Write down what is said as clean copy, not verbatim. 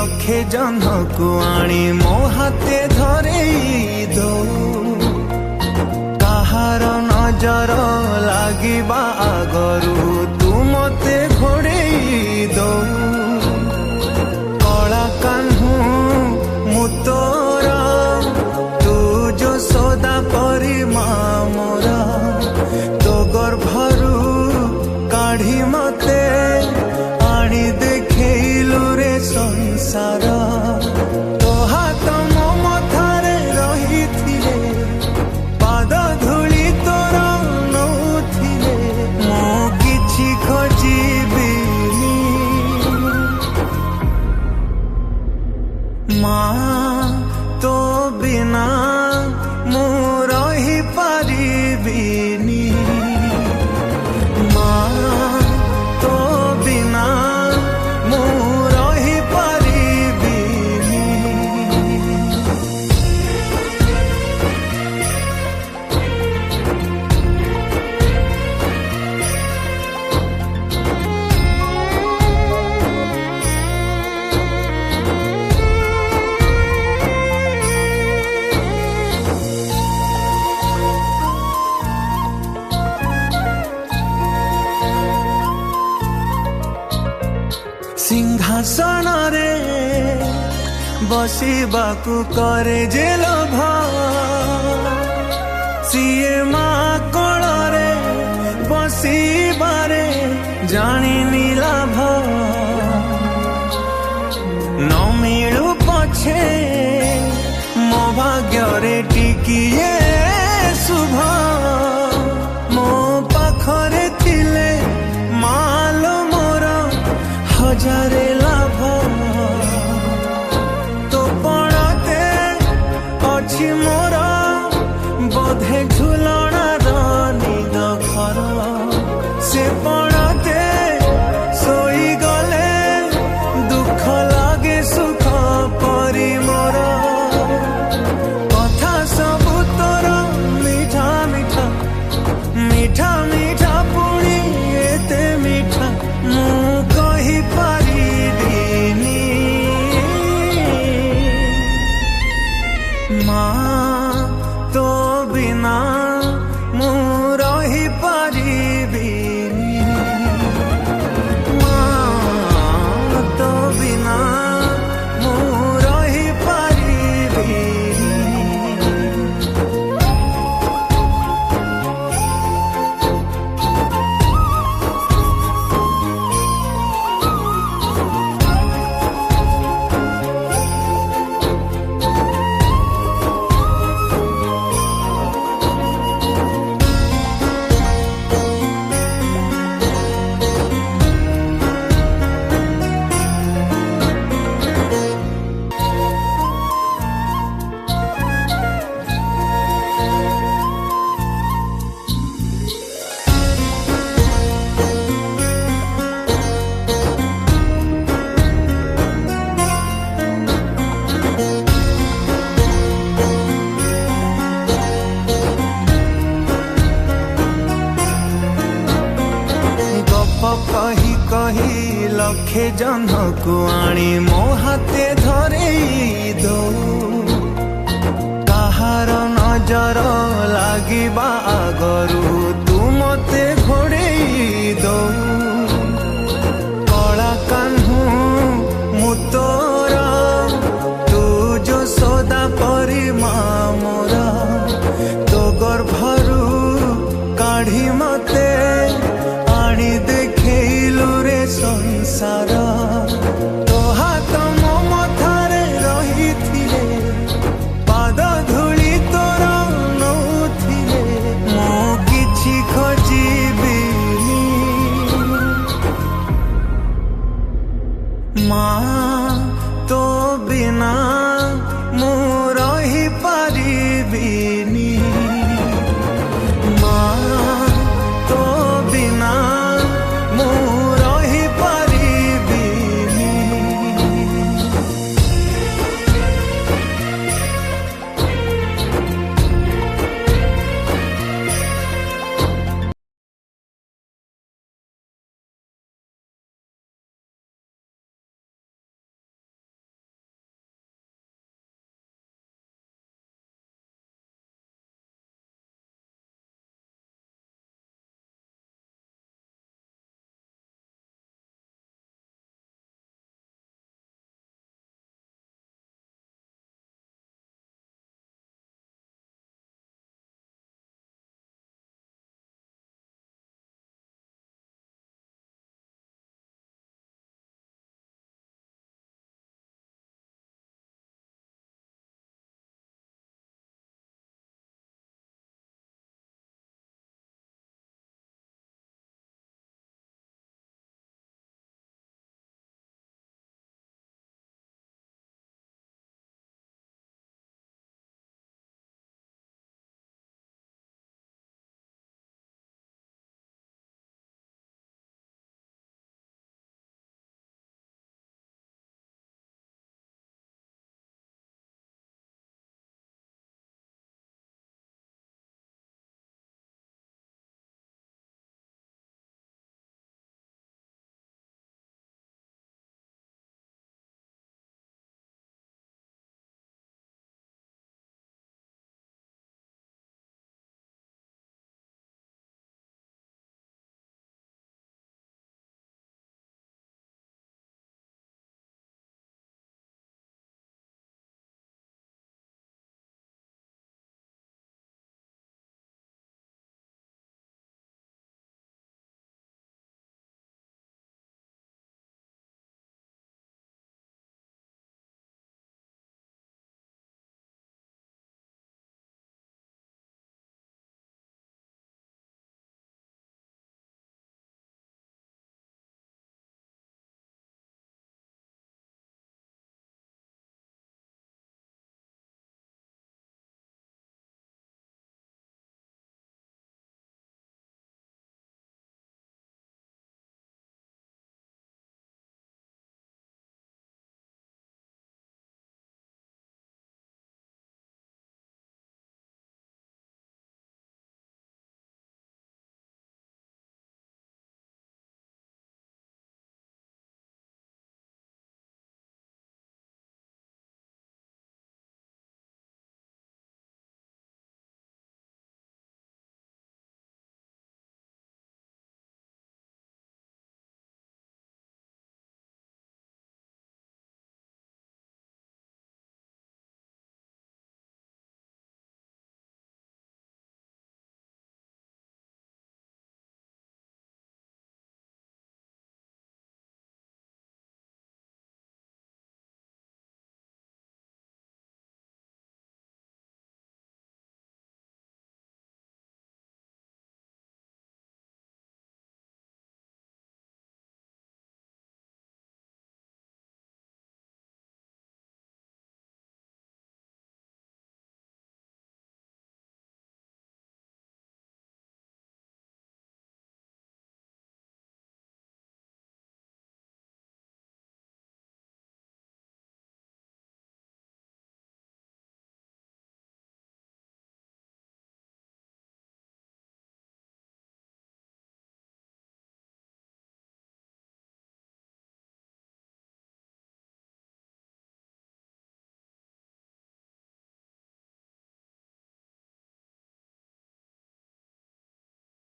लक्षे जन को आनी मो हाथे धरे दो कहार नजर लागिबा आगरू तू मते घोड़े दो कला कान्हू मु तोर तू जो सदा परी मोरा तो गर्भरू काढ़ी मते आनी देखैलु रे संसार तो हाथ मो मथारे रहिथिले पाद धूली तोर नौथिले मो किछि खोजिबिनी माँ तो बिना मु रही पारिबिनी सिंहासन रे बसिबाकू करे जे लोभ सीए माँ कोल रे बसिबारे जानी लाभ न मिलू पछे मो भाग्य रे टिकिए शुभ मो पाखरे थिले मालो मोर हजारे लाभ तो पड़ते अच्छी मोर बोधे झुलणार निद घर से पड़ते सोई गले दुख लागे सुख परी मोर कथा सबु तोर मीठा मीठा मीठा मीठा पुणी एते मीठा मु कही पारिबिनी माँ तो बिना मु रही पारिबिनी माँ तो बिना मु रही पारिबिनी कही कही लक्षे जन को आनी मो हाथे धरे दो कहार नजर लागिबा आगरू तू मते घोड़े दो कला कान्हू मु तोर तू जो सदा परी मोरा तो गर्भरू काढ़ी मते आनी देखैलु रे संसार तो हाथ मो मथारे रहिथिले पाद धूली तोर नौथिले मो किछि खोजिबिनी माँ तो बिना मु रही पारिबिनी।